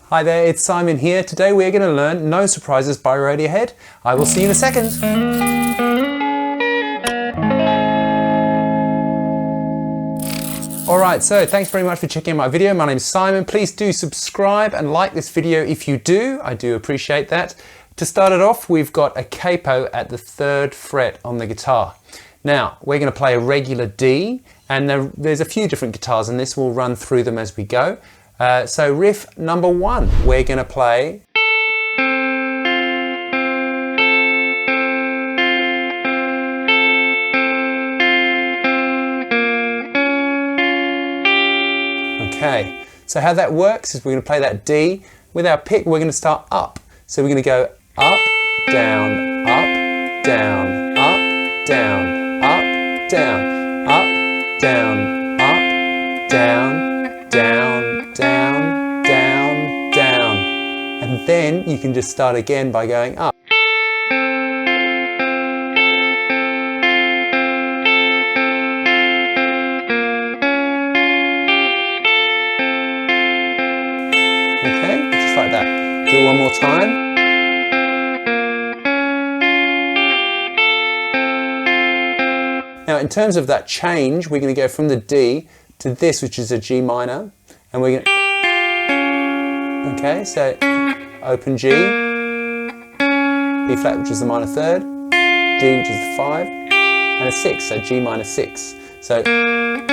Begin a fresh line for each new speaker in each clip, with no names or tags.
Hi there, it's Simon here. Today we're going to learn No Surprises by Radiohead. I will see you in a second. Alright, so thanks very much for checking out my video. My name is Simon. Please do subscribe and like this video if you do. I do appreciate that. To start it off, we've got a capo at the 3rd fret on the guitar. Now, we're going to play a regular D, and there's a few different guitars in this. We'll run through them as we go. So riff number 1, we're going to play okay, so how that works is we're going to play that D. With our pick, we're going to start up. So we're going to go up, down, up, down, up, down, up, down, up, down, up, down, down, down, down, down. And then you can just start again by going up. Okay, just like that. Do it one more time. Now in terms of that change, we're going to go from the D to this, which is a G minor, and we're going to, okay, so open G, B flat, which is the minor 3rd, D, which is the 5, and a 6, so G minor 6. So, and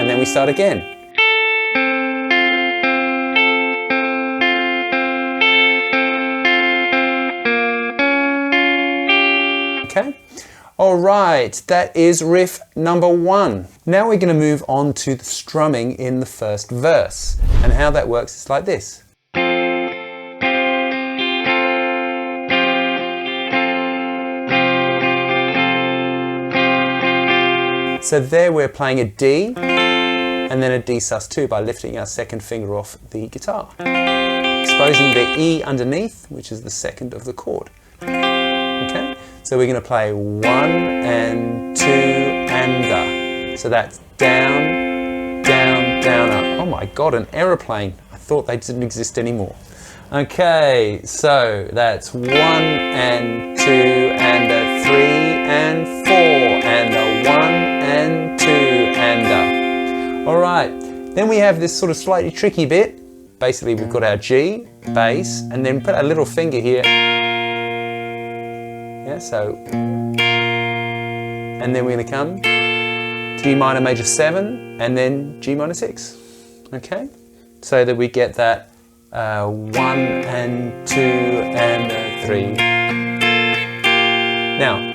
then we start again. Okay. All right, that is riff number 1. Now we're going to move on to the strumming in the first verse. And how that works is like this. So there we're playing a D and then a D sus2 by lifting our 2nd finger off the guitar, exposing the E underneath, which is the 2nd of the chord. Okay. So we're going to play 1 and 2 and so that's down, down, down, up. Oh my God, an aeroplane. I thought they didn't exist anymore. Okay, so that's 1 and 2 and a 3 and 4 and a 1 and 2 and a. All right, then we have this sort of slightly tricky bit. Basically, we've got our G, bass, and then put a little finger here. Yeah, so, and then we're going to come G minor major 7 and then G minor 6. Okay, so that we get that 1 and 2 and a 3. Now,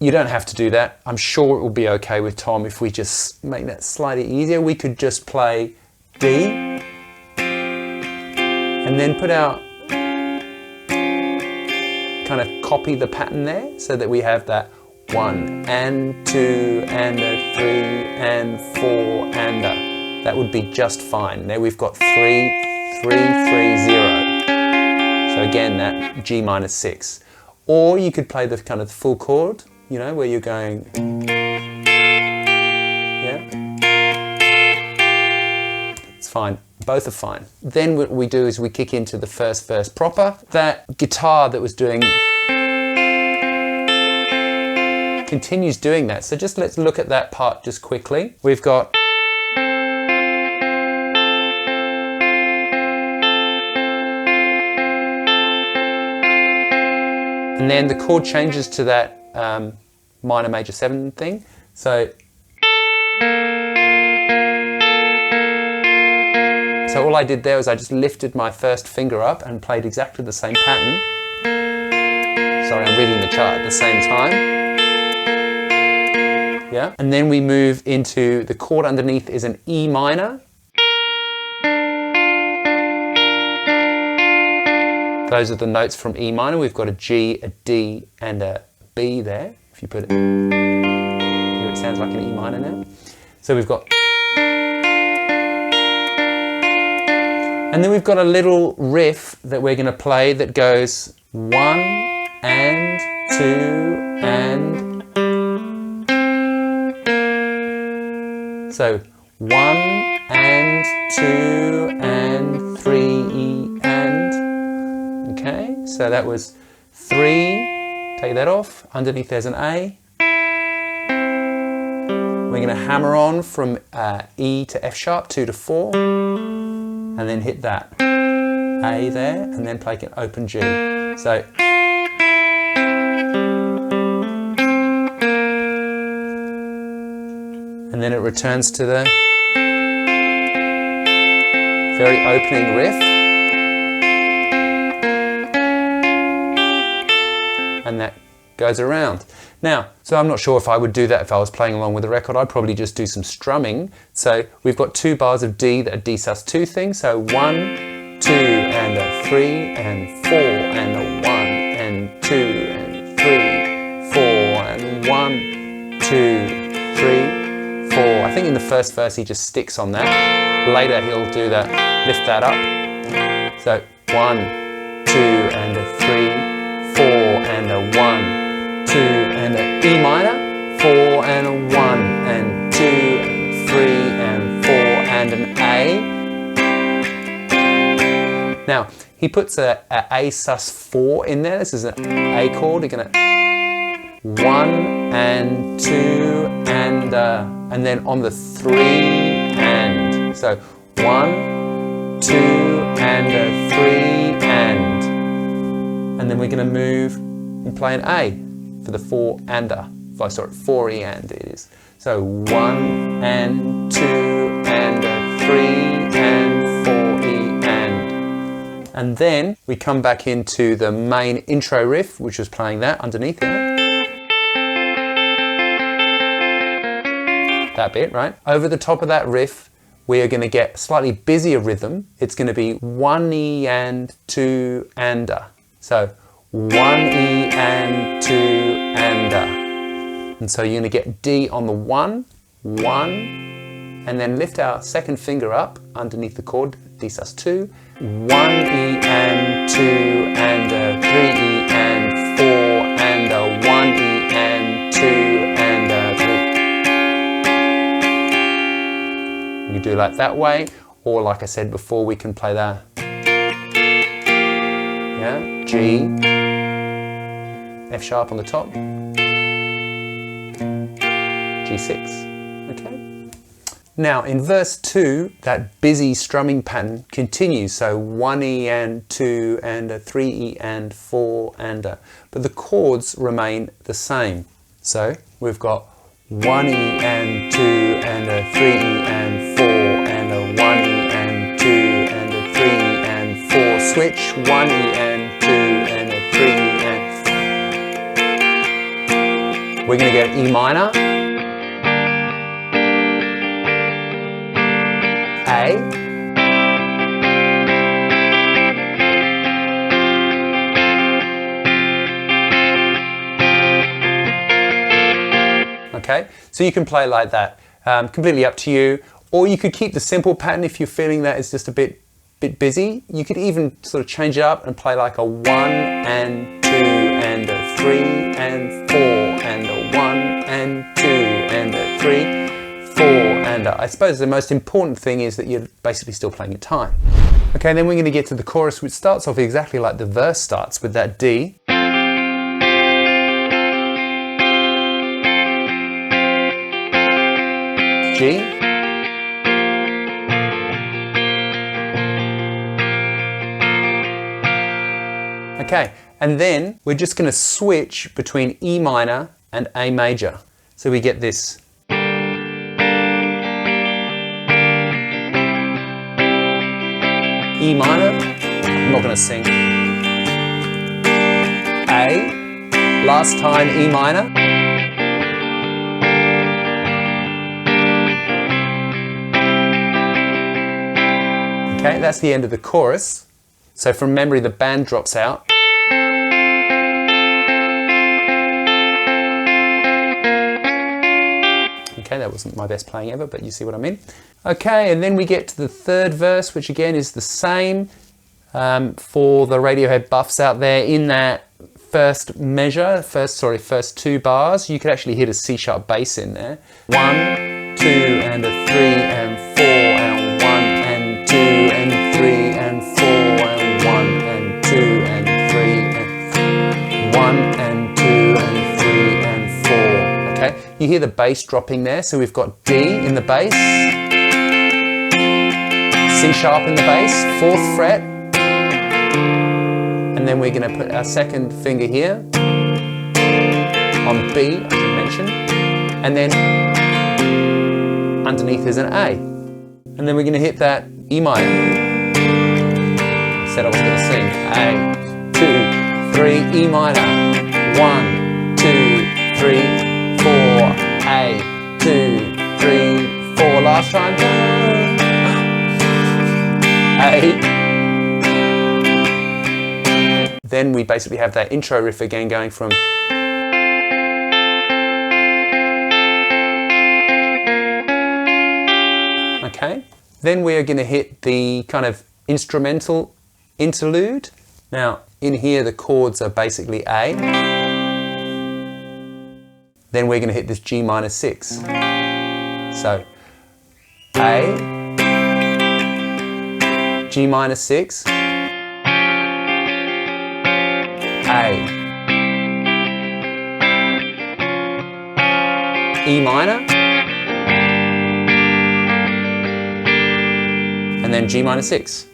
you don't have to do that. I'm sure it will be okay with Tom if we just make that slightly easier. We could just play D and then put our kind of copy the pattern there so that we have that 1 and 2 and a 3 and 4 and a. That would be just fine. Now we've got 3, 3, 3, 0. So again, that G minor 6. Or you could play the kind of full chord, you know, where you're going, yeah. It's fine. Both are fine. Then what we do is we kick into the first verse proper. That guitar that was doing continues doing that. So just let's look at that part just quickly. We've got and then the chord changes to that minor major 7 thing. So all I did there was I just lifted my 1st finger up and played exactly the same pattern. Sorry, I'm reading the chart at the same time. Yeah, and then we move into the chord underneath is an E minor. Those are the notes from E minor. We've got a G, a D, and a B there. If you put it here, it sounds like an E minor now. So we've got, and then we've got a little riff that we're going to play that goes 1 and 2 and. So 1 and 2 and 3, E, and. Okay, so that was 3, take that off, underneath there's an A. We're going to hammer on from E to F sharp, 2 to 4, and then hit that A there, and then play an open G. So, and then it returns to the very opening riff, and that goes around. Now, so I'm not sure if I would do that if I was playing along with the record. I'd probably just do some strumming. So we've got 2 bars of D that are D sus2 things. So 1, 2, and a 3, and 4, and a 1, and 2, and 3, 4, and 1, 2, 3, 4. I think in the first verse he just sticks on that. Later he'll do that, lift that up. So 1, 2, and a 3, 4, and a 1, 2, and an E minor, 4, and a 1, and 2, and 3, and 4, and an A. Now, he puts a A sus4 in there. This is an A chord. You're going to 1, and 2, and then on the 3, and. So 1, 2, and a 3, and then we're going to move and play an A for the 4 and a. Sorry, 4 E and it is. So 1 and 2 and a 3 and 4 E and. And then we come back into the main intro riff, which was playing that underneath it. That bit, right? Over the top of that riff, we are going to get a slightly busier rhythm. It's going to be 1 E and 2 and a. So 1 E and 2 and a. And so you're going to get D on the 1, 1, and then lift our second finger up underneath the chord, D sus2, 1 E and 2 and a 3 E and 4 and a 1 E and 2 and a 3. You can do like that way, or like I said before, we can play that. Yeah, G, F sharp on the top, G6, okay. Now in verse 2, that busy strumming pattern continues, so 1 E and 2 and a 3 E and 4 and a, but the chords remain the same. So we've got 1 E and 2 and a 3 E and 4 and a 1 E and 2 and a 3 E and 4, switch, 1 E and 2 and a 3 E and. We're going to get E minor, A, okay, so you can play like that, completely up to you, or you could keep the simple pattern if you're feeling that it's just a bit busy. You could even sort of change it up and play like a 1 and 2 and a 3 and 4 and a 1 and 2 and a 3, 4 and a. I suppose the most important thing is that you're basically still playing your time. Okay, then we're going to get to the chorus, which starts off exactly like the verse starts with that D. G. Okay, and then we're just going to switch between E minor and A major. So we get this. E minor, I'm not going to sing. A, last time E minor. Okay, that's the end of the chorus. So from memory, the band drops out. Okay, that wasn't my best playing ever, but you see what I mean. Okay, and then we get to the third verse, which again is the same for the Radiohead buffs out there. In that first measure, first 2 bars, you could actually hit a C sharp bass in there. 1, 2, and a 3 and 4 and 1 and 2 and 3 and You hear the bass dropping there, so we've got D in the bass, C sharp in the bass, 4th fret, and then we're going to put our second finger here on B, I should mention, and then underneath is an A. And then we're going to hit that E minor. I said I was going to sing. A, 2, 3, E minor. 1, 2, 3, 4. A, 2, 3, 4. Last time. A. Then we basically have that intro riff again going from okay. Then we are going to hit the kind of instrumental interlude. Now in here the chords are basically A. Then we're going to hit this G minor 6. So A, G minor 6, A, E minor, and then G minor 6.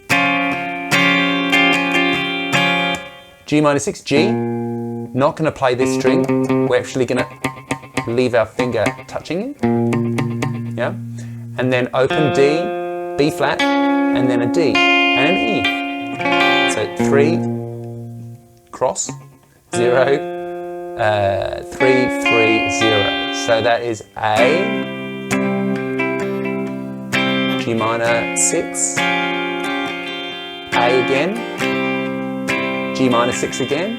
G minor 6, G. Not going to play this string. We're actually going to leave our finger touching it. Yeah. And then open D, B flat, and then a D, and an E. So 3, cross, 0, 3, 3, 0. So that is A, G minor 6, A again, G minor 6 again,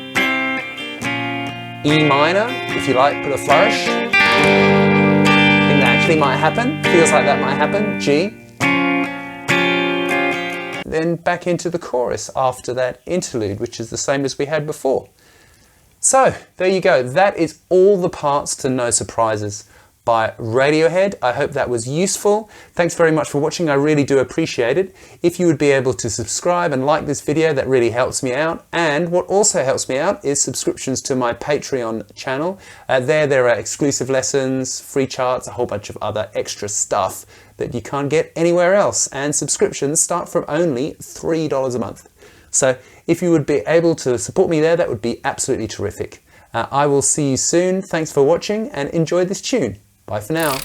E minor, if you like, put a flourish. I think that actually might happen, feels like that might happen, G. Then back into the chorus after that interlude, which is the same as we had before. So there you go, that is all the parts to No Surprises by Radiohead. I hope that was useful. Thanks very much for watching, I really do appreciate it. If you would be able to subscribe and like this video, that really helps me out. And what also helps me out is subscriptions to my Patreon channel. There are exclusive lessons, free charts, a whole bunch of other extra stuff that you can't get anywhere else. And subscriptions start from only $3 a month. So if you would be able to support me there, that would be absolutely terrific. I will see you soon. Thanks for watching and enjoy this tune. Bye for now.